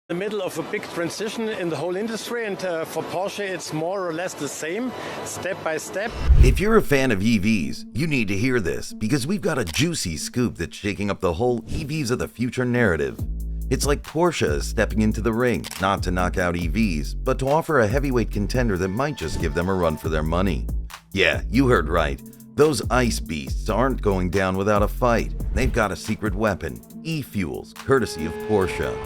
The middle of a big transition in the whole industry, and for Porsche it's more or less the same, step by step. If you're a fan of EVs, you need to hear this because we've got a juicy scoop that's shaking up the whole EVs of the future narrative. It's like Porsche is stepping into the ring, not to knock out EVs, but to offer a heavyweight contender that might just give them a run for their money. Yeah, you heard right. Those ice beasts aren't going down without a fight. They've got a secret weapon, eFuels, courtesy of Porsche.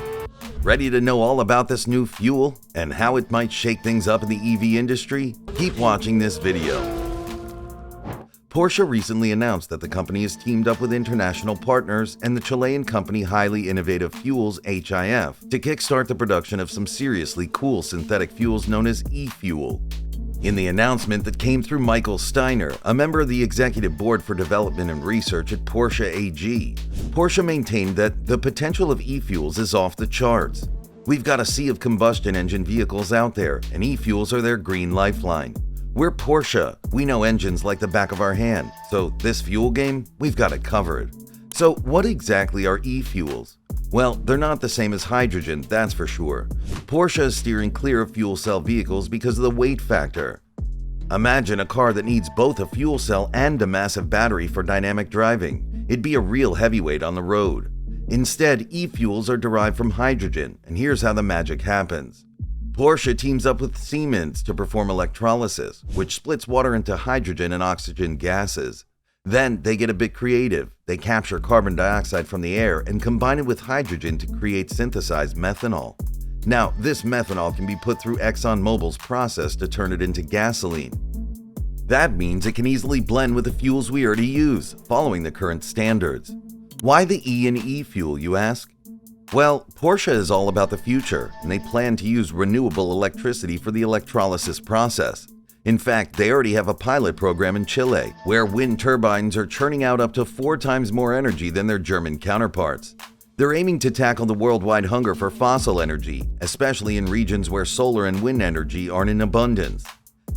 Ready to know all about this new fuel and how it might shake things up in the EV industry? Keep watching this video. Porsche recently announced that the company has teamed up with international partners and the Chilean company Highly Innovative Fuels (HIF) to kickstart the production of some seriously cool synthetic fuels known as eFuel. In the announcement that came through Michael Steiner, a member of the Executive Board for Development and Research at Porsche AG, Porsche maintained that the potential of eFuels is off the charts. We've got a sea of combustion engine vehicles out there, and eFuels are their green lifeline. We're Porsche. We know engines like the back of our hand, so this fuel game, we've got it covered. So what exactly are eFuels? Well, they're not the same as hydrogen, that's for sure. Porsche is steering clear of fuel cell vehicles because of the weight factor. Imagine a car that needs both a fuel cell and a massive battery for dynamic driving. It'd be a real heavyweight on the road. Instead, eFuels are derived from hydrogen, and here's how the magic happens. Porsche teams up with Siemens to perform electrolysis, which splits water into hydrogen and oxygen gases. Then they get a bit creative. They capture carbon dioxide from the air and combine it with hydrogen to create synthesized methanol. Now, this methanol can be put through ExxonMobil's process to turn it into gasoline. That means it can easily blend with the fuels we already use, following the current standards. Why the E in eFuel, you ask? Well, Porsche is all about the future, and they plan to use renewable electricity for the electrolysis process. In fact, they already have a pilot program in Chile, where wind turbines are churning out up to 4 times more energy than their German counterparts. They're aiming to tackle the worldwide hunger for fossil energy, especially in regions where solar and wind energy aren't in abundance.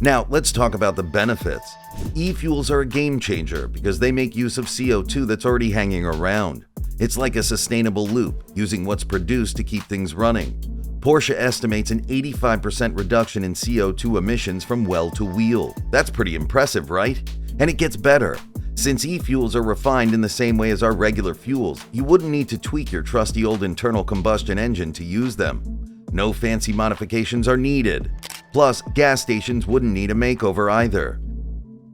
Now, let's talk about the benefits. eFuels are a game changer because they make use of CO2 that's already hanging around. It's like a sustainable loop, using what's produced to keep things running. Porsche estimates an 85% reduction in CO2 emissions from well to wheel. That's pretty impressive, right? And it gets better. Since eFuels are refined in the same way as our regular fuels, you wouldn't need to tweak your trusty old internal combustion engine to use them. No fancy modifications are needed. Plus, gas stations wouldn't need a makeover either.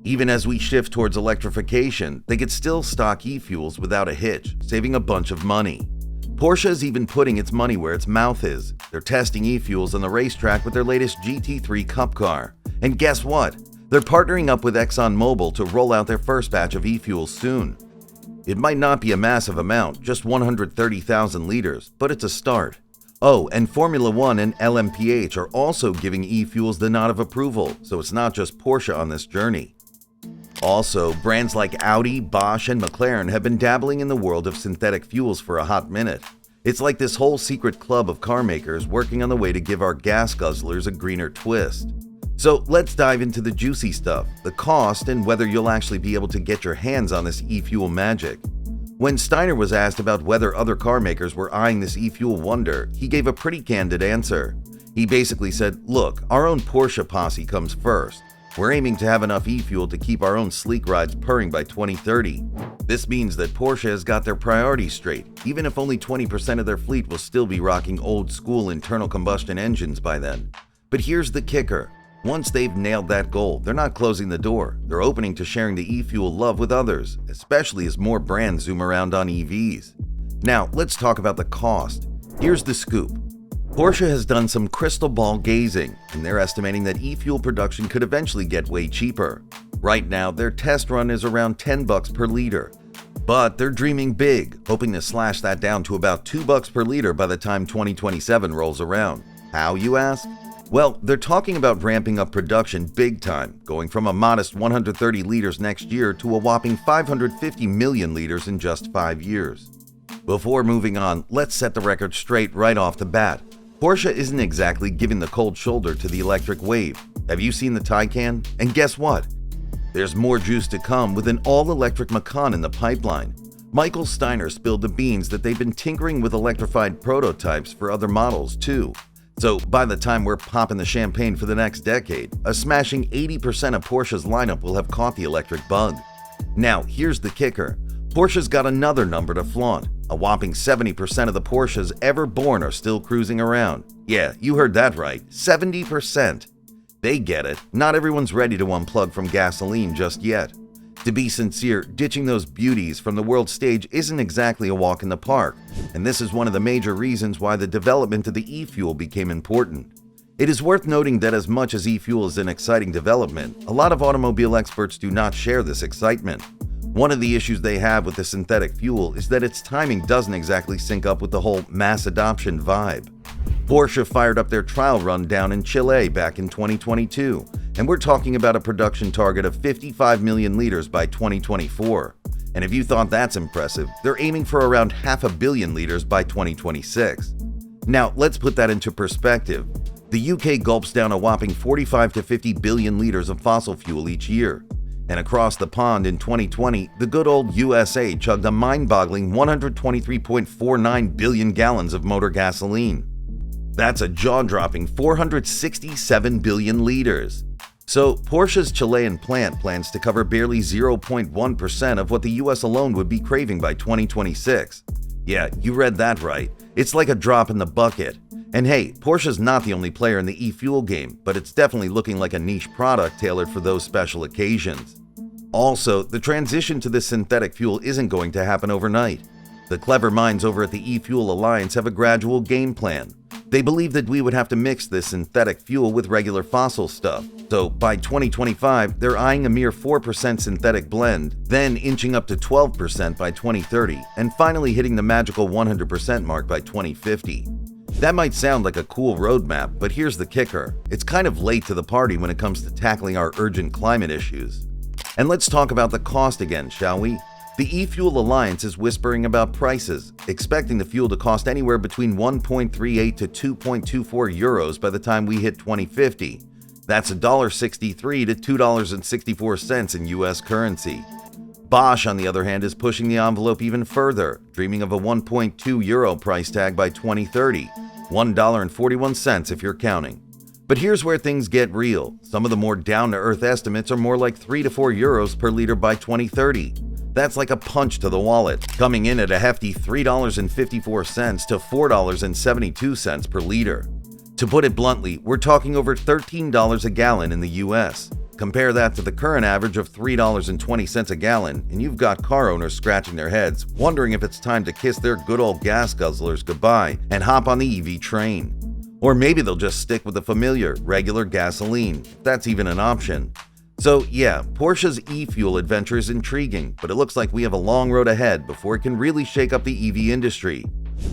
Even as we shift towards electrification, they could still stock eFuels without a hitch, saving a bunch of money. Porsche is even putting its money where its mouth is. They're testing eFuels on the racetrack with their latest GT3 Cup car. And guess what? They're partnering up with ExxonMobil to roll out their first batch of eFuels soon. It might not be a massive amount, just 130,000 liters, but it's a start. Oh, and Formula One and LMPH are also giving eFuels the nod of approval, so it's not just Porsche on this journey. Also, brands like Audi, Bosch, and McLaren have been dabbling in the world of synthetic fuels for a hot minute. It's like this whole secret club of car makers working on the way to give our gas guzzlers a greener twist. So let's dive into the juicy stuff, the cost, and whether you'll actually be able to get your hands on this eFuel magic. When Steiner was asked about whether other car makers were eyeing this eFuel wonder, he gave a pretty candid answer. He basically said, look, our own Porsche posse comes first. We're aiming to have enough eFuel to keep our own sleek rides purring by 2030. This means that Porsche has got their priorities straight, even if only 20% of their fleet will still be rocking old-school internal combustion engines by then. But here's the kicker. Once they've nailed that goal, they're not closing the door. They're opening to sharing the eFuel love with others, especially as more brands zoom around on EVs. Now, let's talk about the cost. Here's the scoop. Porsche has done some crystal ball gazing, and they're estimating that eFuel production could eventually get way cheaper. Right now, their test run is around $10 per liter. But they're dreaming big, hoping to slash that down to about $2 per liter by the time 2027 rolls around. How, you ask? Well, they're talking about ramping up production big time, going from a modest 130 liters next year to a whopping 550 million liters in just 5 years. Before moving on, let's set the record straight right off the bat. Porsche isn't exactly giving the cold shoulder to the electric wave. Have you seen the Taycan? And guess what? There's more juice to come with an all-electric Macan in the pipeline. Michael Steiner spilled the beans that they've been tinkering with electrified prototypes for other models too. So by the time we're popping the champagne for the next decade, a smashing 80% of Porsche's lineup will have caught the electric bug. Now, here's the kicker. Porsche's got another number to flaunt. A whopping 70% of the Porsches ever born are still cruising around. Yeah, you heard that right, 70%. They get it. Not everyone's ready to unplug from gasoline just yet. To be sincere, ditching those beauties from the world stage isn't exactly a walk in the park, and this is one of the major reasons why the development of the eFuel became important. It is worth noting that as much as eFuel is an exciting development, a lot of automobile experts do not share this excitement. One of the issues they have with the synthetic fuel is that its timing doesn't exactly sync up with the whole mass adoption vibe. Porsche fired up their trial run down in Chile back in 2022, and we're talking about a production target of 55 million liters by 2024. And if you thought that's impressive, they're aiming for around 500 million liters by 2026. Now, let's put that into perspective. The UK gulps down a whopping 45 to 50 billion liters of fossil fuel each year. And across the pond in 2020, the good old USA chugged a mind-boggling 123.49 billion gallons of motor gasoline. That's a jaw-dropping 467 billion liters. So Porsche's Chilean plant plans to cover barely 0.1% of what the US alone would be craving by 2026. Yeah, you read that right. It's like a drop in the bucket. And hey, Porsche's not the only player in the eFuel game, but it's definitely looking like a niche product tailored for those special occasions. Also, the transition to this synthetic fuel isn't going to happen overnight. The clever minds over at the eFuel Alliance have a gradual game plan. They believe that we would have to mix this synthetic fuel with regular fossil stuff. So by 2025, they're eyeing a mere 4% synthetic blend, then inching up to 12% by 2030, and finally hitting the magical 100% mark by 2050. That might sound like a cool roadmap, but here's the kicker. It's kind of late to the party when it comes to tackling our urgent climate issues. And let's talk about the cost again, shall we? The eFuel Alliance is whispering about prices, expecting the fuel to cost anywhere between 1.38 to 2.24 euros by the time we hit 2050. That's $1.63 to $2.64 in US currency. Bosch, on the other hand, is pushing the envelope even further, dreaming of a 1.2 euro price tag by 2030, $1.41 if you're counting. But here's where things get real. Some of the more down-to-earth estimates are more like 3 to 4 euros per liter by 2030. That's like a punch to the wallet, coming in at a hefty $3.54 to $4.72 per liter. To put it bluntly, we're talking over $13 a gallon in the US. Compare that to the current average of $3.20 a gallon, and you've got car owners scratching their heads, wondering if it's time to kiss their good old gas guzzlers goodbye and hop on the EV train. Or maybe they'll just stick with the familiar, regular gasoline, if that's even an option. So yeah, Porsche's eFuel adventure is intriguing, but it looks like we have a long road ahead before it can really shake up the EV industry.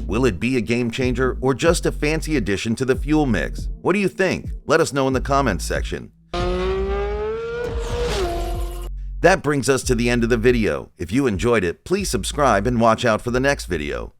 Will it be a game changer or just a fancy addition to the fuel mix? What do you think? Let us know in the comments section. That brings us to the end of the video. If you enjoyed it, please subscribe and watch out for the next video.